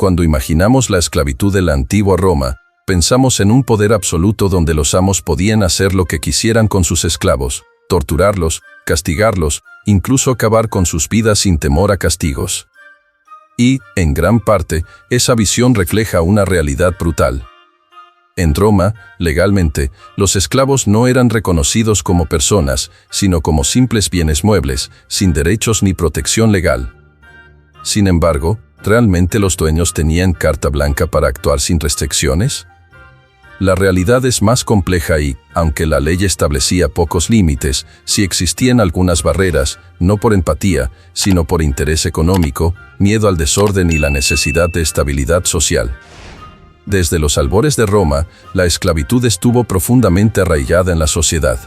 Cuando imaginamos la esclavitud de la antigua Roma, pensamos en un poder absoluto donde los amos podían hacer lo que quisieran con sus esclavos, torturarlos, castigarlos, incluso acabar con sus vidas sin temor a castigos. Y, en gran parte, esa visión refleja una realidad brutal. En Roma, legalmente, los esclavos no eran reconocidos como personas, sino como simples bienes muebles, sin derechos ni protección legal. Sin embargo, ¿realmente los dueños tenían carta blanca para actuar sin restricciones? La realidad es más compleja y, aunque la ley establecía pocos límites, sí existían algunas barreras, no por empatía, sino por interés económico, miedo al desorden y la necesidad de estabilidad social. Desde los albores de Roma, la esclavitud estuvo profundamente arraigada en la sociedad.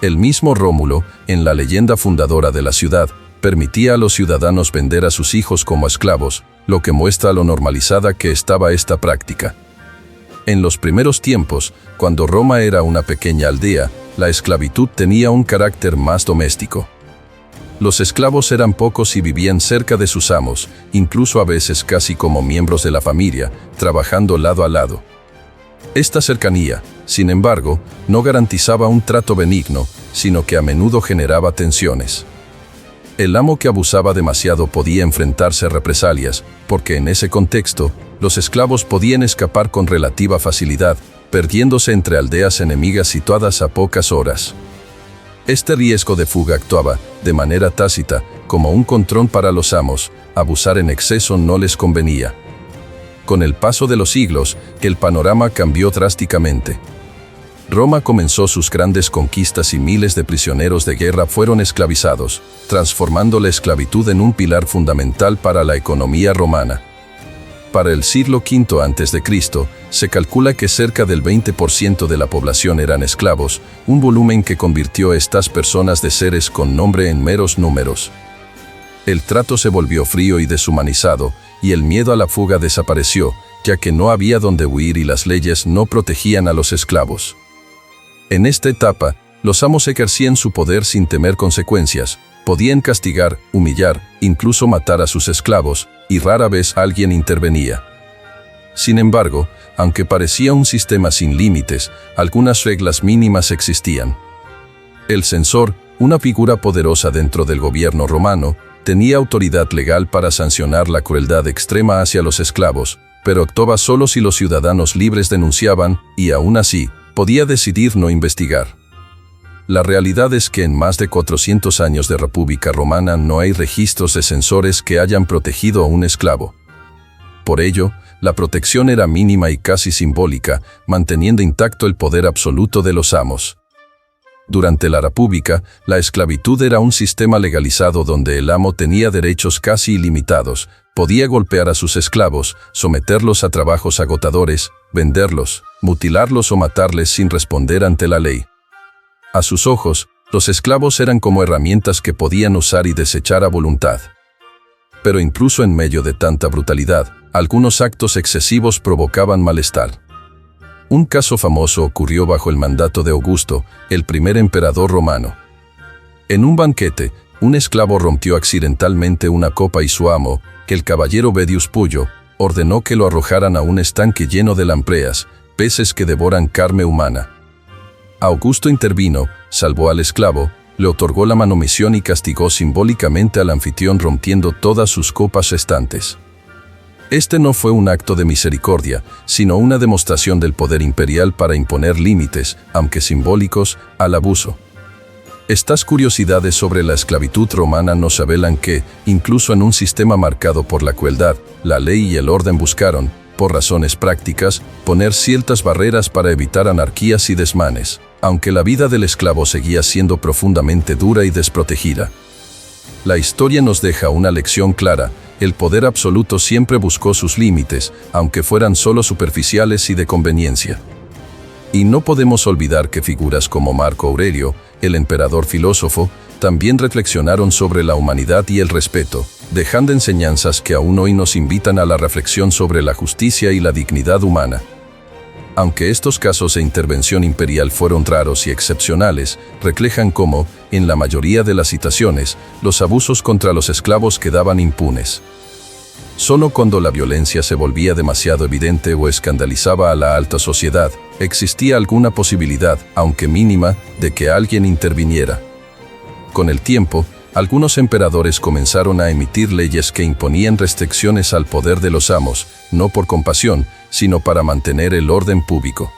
El mismo Rómulo, en la leyenda fundadora de la ciudad, permitía a los ciudadanos vender a sus hijos como esclavos, lo que muestra lo normalizada que estaba esta práctica. En los primeros tiempos, cuando Roma era una pequeña aldea, la esclavitud tenía un carácter más doméstico. Los esclavos eran pocos y vivían cerca de sus amos, incluso a veces casi como miembros de la familia, trabajando lado a lado. Esta cercanía, sin embargo, no garantizaba un trato benigno, sino que a menudo generaba tensiones. El amo que abusaba demasiado podía enfrentarse a represalias, porque en ese contexto, los esclavos podían escapar con relativa facilidad, perdiéndose entre aldeas enemigas situadas a pocas horas. Este riesgo de fuga actuaba, de manera tácita, como un control para los amos. Abusar en exceso no les convenía. Con el paso de los siglos, el panorama cambió drásticamente. Roma comenzó sus grandes conquistas y miles de prisioneros de guerra fueron esclavizados, transformando la esclavitud en un pilar fundamental para la economía romana. Para el siglo V a.C., se calcula que cerca del 20% de la población eran esclavos, un volumen que convirtió a estas personas de seres con nombre en meros números. El trato se volvió frío y deshumanizado, y el miedo a la fuga desapareció, ya que no había dónde huir y las leyes no protegían a los esclavos. En esta etapa, los amos ejercían su poder sin temer consecuencias, podían castigar, humillar, incluso matar a sus esclavos, y rara vez alguien intervenía. Sin embargo, aunque parecía un sistema sin límites, algunas reglas mínimas existían. El censor, una figura poderosa dentro del gobierno romano, tenía autoridad legal para sancionar la crueldad extrema hacia los esclavos, pero actuaba solo si los ciudadanos libres denunciaban, y aún así, podía decidir no investigar. La realidad es que en más de 400 años de República Romana no hay registros de censores que hayan protegido a un esclavo. Por ello, la protección era mínima y casi simbólica, manteniendo intacto el poder absoluto de los amos. Durante la República, la esclavitud era un sistema legalizado donde el amo tenía derechos casi ilimitados, podía golpear a sus esclavos, someterlos a trabajos agotadores, venderlos, mutilarlos o matarles sin responder ante la ley. A sus ojos, los esclavos eran como herramientas que podían usar y desechar a voluntad. Pero incluso en medio de tanta brutalidad, algunos actos excesivos provocaban malestar. Un caso famoso ocurrió bajo el mandato de Augusto, el primer emperador romano. En un banquete, un esclavo rompió accidentalmente una copa y su amo, el caballero Vedius Puyo, ordenó que lo arrojaran a un estanque lleno de lampreas, peces que devoran carne humana. Augusto intervino, salvó al esclavo, le otorgó la manomisión y castigó simbólicamente al anfitrión rompiendo todas sus copas restantes. Este no fue un acto de misericordia, sino una demostración del poder imperial para imponer límites, aunque simbólicos, al abuso. Estas curiosidades sobre la esclavitud romana nos revelan que, incluso en un sistema marcado por la crueldad, la ley y el orden buscaron, por razones prácticas, poner ciertas barreras para evitar anarquías y desmanes, aunque la vida del esclavo seguía siendo profundamente dura y desprotegida. La historia nos deja una lección clara: el poder absoluto siempre buscó sus límites, aunque fueran solo superficiales y de conveniencia. Y no podemos olvidar que figuras como Marco Aurelio, el emperador filósofo, también reflexionaron sobre la humanidad y el respeto, dejando enseñanzas que aún hoy nos invitan a la reflexión sobre la justicia y la dignidad humana. Aunque estos casos de intervención imperial fueron raros y excepcionales, reflejan cómo, en la mayoría de las situaciones, los abusos contra los esclavos quedaban impunes. Solo cuando la violencia se volvía demasiado evidente o escandalizaba a la alta sociedad, existía alguna posibilidad, aunque mínima, de que alguien interviniera. Con el tiempo, algunos emperadores comenzaron a emitir leyes que imponían restricciones al poder de los amos, no por compasión, sino para mantener el orden público.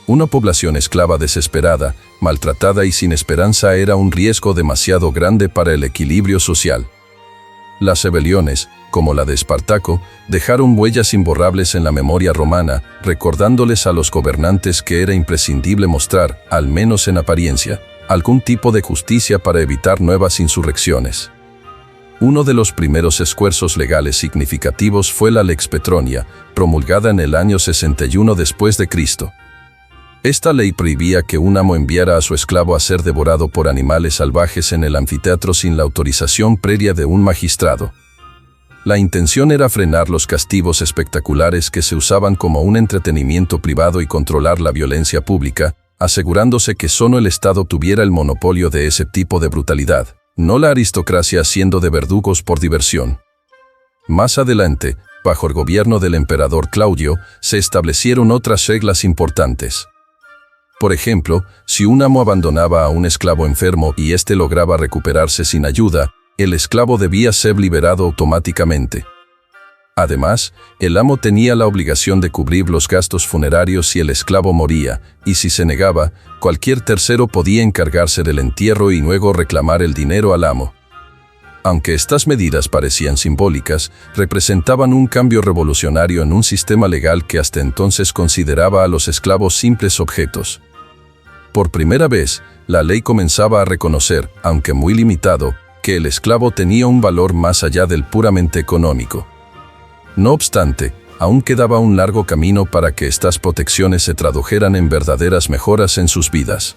Una población esclava desesperada, maltratada y sin esperanza era un riesgo demasiado grande para el equilibrio social. Las rebeliones, como la de Espartaco, dejaron huellas imborrables en la memoria romana, recordándoles a los gobernantes que era imprescindible mostrar, al menos en apariencia, algún tipo de justicia para evitar nuevas insurrecciones. Uno de los primeros esfuerzos legales significativos fue la Lex Petronia, promulgada en el año 61 después de Cristo. Esta ley prohibía que un amo enviara a su esclavo a ser devorado por animales salvajes en el anfiteatro sin la autorización previa de un magistrado. La intención era frenar los castigos espectaculares que se usaban como un entretenimiento privado y controlar la violencia pública, asegurándose que solo el Estado tuviera el monopolio de ese tipo de brutalidad, no la aristocracia haciendo de verdugos por diversión. Más adelante, bajo el gobierno del emperador Claudio, se establecieron otras reglas importantes. Por ejemplo, si un amo abandonaba a un esclavo enfermo y éste lograba recuperarse sin ayuda, el esclavo debía ser liberado automáticamente. Además, el amo tenía la obligación de cubrir los gastos funerarios si el esclavo moría, y si se negaba, cualquier tercero podía encargarse del entierro y luego reclamar el dinero al amo. Aunque estas medidas parecían simbólicas, representaban un cambio revolucionario en un sistema legal que hasta entonces consideraba a los esclavos simples objetos. Por primera vez, la ley comenzaba a reconocer, aunque muy limitado, que el esclavo tenía un valor más allá del puramente económico. No obstante, aún quedaba un largo camino para que estas protecciones se tradujeran en verdaderas mejoras en sus vidas.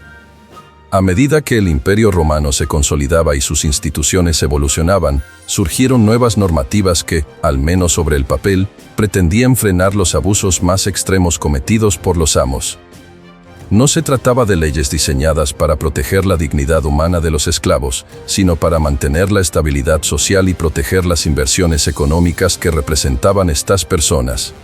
A medida que el Imperio Romano se consolidaba y sus instituciones evolucionaban, surgieron nuevas normativas que, al menos sobre el papel, pretendían frenar los abusos más extremos cometidos por los amos. No se trataba de leyes diseñadas para proteger la dignidad humana de los esclavos, sino para mantener la estabilidad social y proteger las inversiones económicas que representaban estas personas.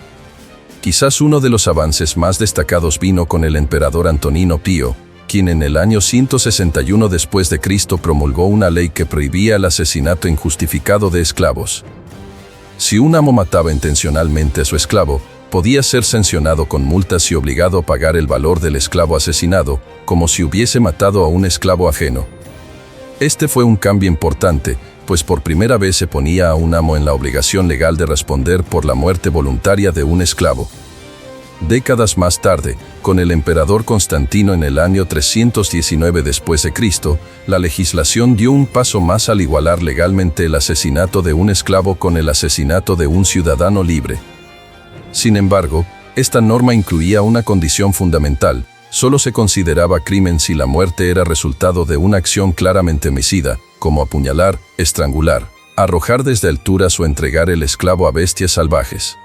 Quizás uno de los avances más destacados vino con el emperador Antonino Pío, quien en el año 161 después de Cristo promulgó una ley que prohibía el asesinato injustificado de esclavos. Si un amo mataba intencionalmente a su esclavo, podía ser sancionado con multas y obligado a pagar el valor del esclavo asesinado, como si hubiese matado a un esclavo ajeno. Este fue un cambio importante, pues por primera vez se ponía a un amo en la obligación legal de responder por la muerte voluntaria de un esclavo. Décadas más tarde, con el emperador Constantino en el año 319 después de Cristo, la legislación dio un paso más al igualar legalmente el asesinato de un esclavo con el asesinato de un ciudadano libre. Sin embargo, esta norma incluía una condición fundamental: solo se consideraba crimen si la muerte era resultado de una acción claramente homicida, como apuñalar, estrangular, arrojar desde alturas o entregar el esclavo a bestias salvajes.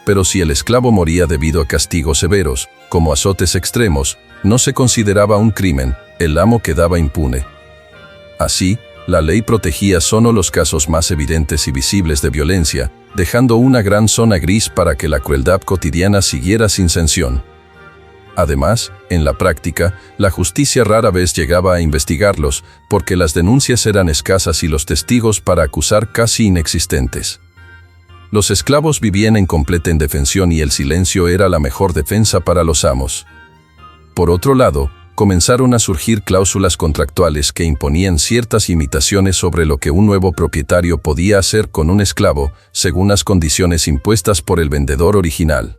Pero si el esclavo moría debido a castigos severos, como azotes extremos, no se consideraba un crimen, el amo quedaba impune. Así, la ley protegía solo los casos más evidentes y visibles de violencia, dejando una gran zona gris para que la crueldad cotidiana siguiera sin sanción. Además, en la práctica, la justicia rara vez llegaba a investigarlos, porque las denuncias eran escasas y los testigos para acusar casi inexistentes. Los esclavos vivían en completa indefensión y el silencio era la mejor defensa para los amos. Por otro lado, comenzaron a surgir cláusulas contractuales que imponían ciertas limitaciones sobre lo que un nuevo propietario podía hacer con un esclavo, según las condiciones impuestas por el vendedor original.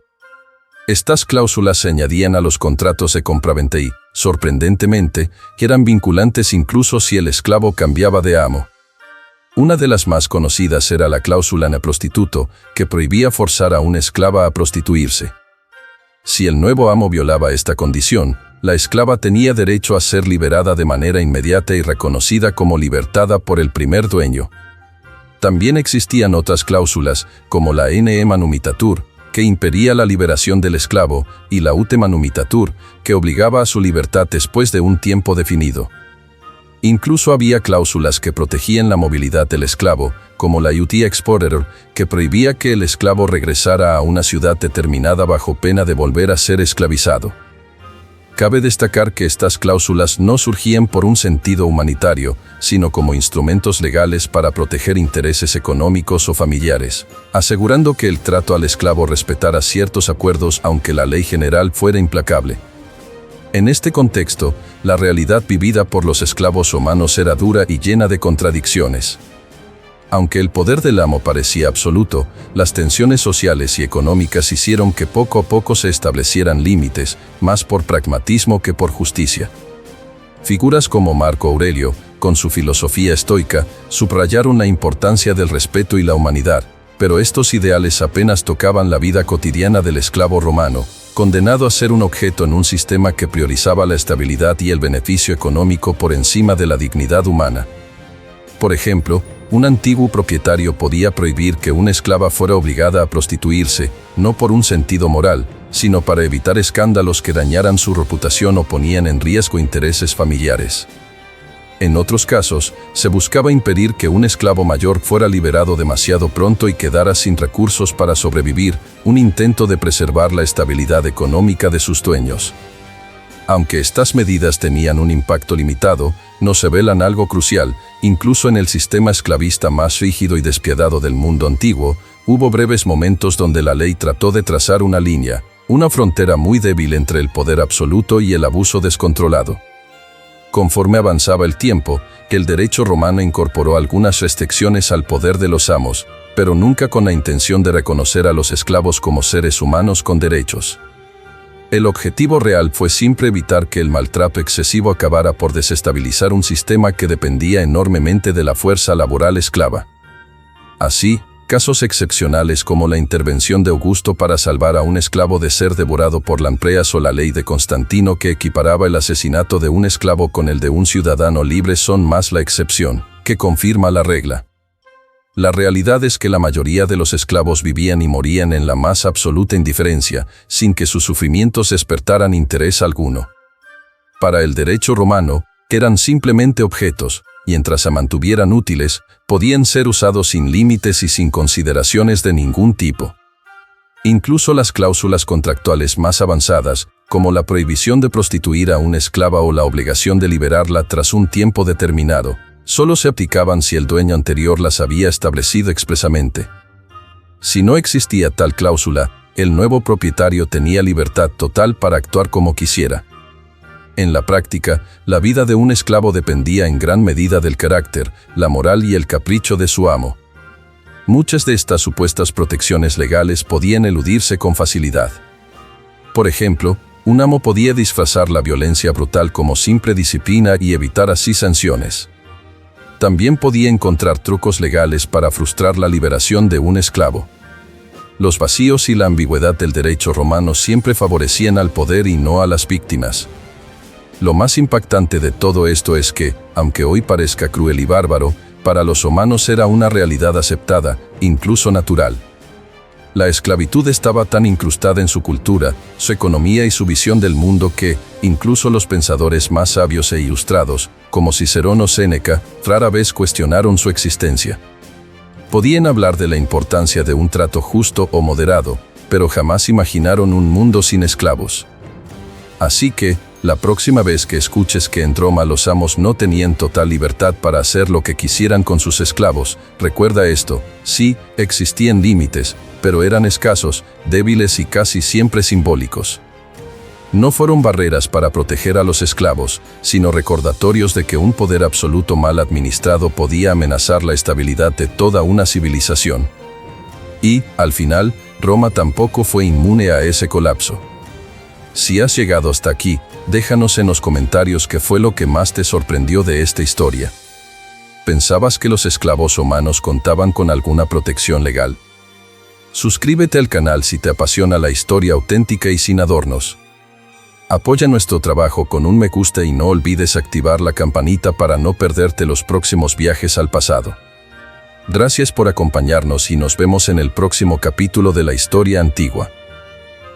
Estas cláusulas se añadían a los contratos de compraventa y, sorprendentemente, eran vinculantes incluso si el esclavo cambiaba de amo. Una de las más conocidas era la cláusula ne prostituto, que prohibía forzar a una esclava a prostituirse. Si el nuevo amo violaba esta condición, la esclava tenía derecho a ser liberada de manera inmediata y reconocida como libertada por el primer dueño. También existían otras cláusulas, como la ne manumitatur, que impedía la liberación del esclavo, y la ute manumitatur, que obligaba a su libertad después de un tiempo definido. Incluso había cláusulas que protegían la movilidad del esclavo, como la UT Exporter, que prohibía que el esclavo regresara a una ciudad determinada bajo pena de volver a ser esclavizado. Cabe destacar que estas cláusulas no surgían por un sentido humanitario, sino como instrumentos legales para proteger intereses económicos o familiares, asegurando que el trato al esclavo respetara ciertos acuerdos aunque la ley general fuera implacable. En este contexto, la realidad vivida por los esclavos romanos era dura y llena de contradicciones. Aunque el poder del amo parecía absoluto, las tensiones sociales y económicas hicieron que poco a poco se establecieran límites, más por pragmatismo que por justicia. Figuras como Marco Aurelio, con su filosofía estoica, subrayaron la importancia del respeto y la humanidad, pero estos ideales apenas tocaban la vida cotidiana del esclavo romano, condenado a ser un objeto en un sistema que priorizaba la estabilidad y el beneficio económico por encima de la dignidad humana. Por ejemplo, un antiguo propietario podía prohibir que una esclava fuera obligada a prostituirse, no por un sentido moral, sino para evitar escándalos que dañaran su reputación o ponían en riesgo intereses familiares. En otros casos, se buscaba impedir que un esclavo mayor fuera liberado demasiado pronto y quedara sin recursos para sobrevivir, un intento de preservar la estabilidad económica de sus dueños. Aunque estas medidas tenían un impacto limitado, nos revelan algo crucial. Incluso en el sistema esclavista más rígido y despiadado del mundo antiguo, hubo breves momentos donde la ley trató de trazar una línea, una frontera muy débil entre el poder absoluto y el abuso descontrolado. Conforme avanzaba el tiempo, el derecho romano incorporó algunas restricciones al poder de los amos, pero nunca con la intención de reconocer a los esclavos como seres humanos con derechos. El objetivo real fue siempre evitar que el maltrato excesivo acabara por desestabilizar un sistema que dependía enormemente de la fuerza laboral esclava. Así, casos excepcionales como la intervención de Augusto para salvar a un esclavo de ser devorado por lampreas o la ley de Constantino que equiparaba el asesinato de un esclavo con el de un ciudadano libre son más la excepción, que confirma la regla. La realidad es que la mayoría de los esclavos vivían y morían en la más absoluta indiferencia, sin que sus sufrimientos despertaran interés alguno. Para el derecho romano, eran simplemente objetos, mientras se mantuvieran útiles, podían ser usados sin límites y sin consideraciones de ningún tipo. Incluso las cláusulas contractuales más avanzadas, como la prohibición de prostituir a una esclava o la obligación de liberarla tras un tiempo determinado, solo se aplicaban si el dueño anterior las había establecido expresamente. Si no existía tal cláusula, el nuevo propietario tenía libertad total para actuar como quisiera. En la práctica, la vida de un esclavo dependía en gran medida del carácter, la moral y el capricho de su amo. Muchas de estas supuestas protecciones legales podían eludirse con facilidad. Por ejemplo, un amo podía disfrazar la violencia brutal como simple disciplina y evitar así sanciones. También podía encontrar trucos legales para frustrar la liberación de un esclavo. Los vacíos y la ambigüedad del derecho romano siempre favorecían al poder y no a las víctimas. Lo más impactante de todo esto es que, aunque hoy parezca cruel y bárbaro, para los romanos era una realidad aceptada, incluso natural. La esclavitud estaba tan incrustada en su cultura, su economía y su visión del mundo que, incluso los pensadores más sabios e ilustrados, como Cicerón o Séneca, rara vez cuestionaron su existencia. Podían hablar de la importancia de un trato justo o moderado, pero jamás imaginaron un mundo sin esclavos. Así que, la próxima vez que escuches que en Roma los amos no tenían total libertad para hacer lo que quisieran con sus esclavos, recuerda esto: sí, existían límites, pero eran escasos, débiles y casi siempre simbólicos. No fueron barreras para proteger a los esclavos, sino recordatorios de que un poder absoluto mal administrado podía amenazar la estabilidad de toda una civilización. Y, al final, Roma tampoco fue inmune a ese colapso. Si has llegado hasta aquí, déjanos en los comentarios qué fue lo que más te sorprendió de esta historia. ¿Pensabas que los esclavos romanos contaban con alguna protección legal? Suscríbete al canal si te apasiona la historia auténtica y sin adornos. Apoya nuestro trabajo con un me gusta y no olvides activar la campanita para no perderte los próximos viajes al pasado. Gracias por acompañarnos y nos vemos en el próximo capítulo de la historia antigua.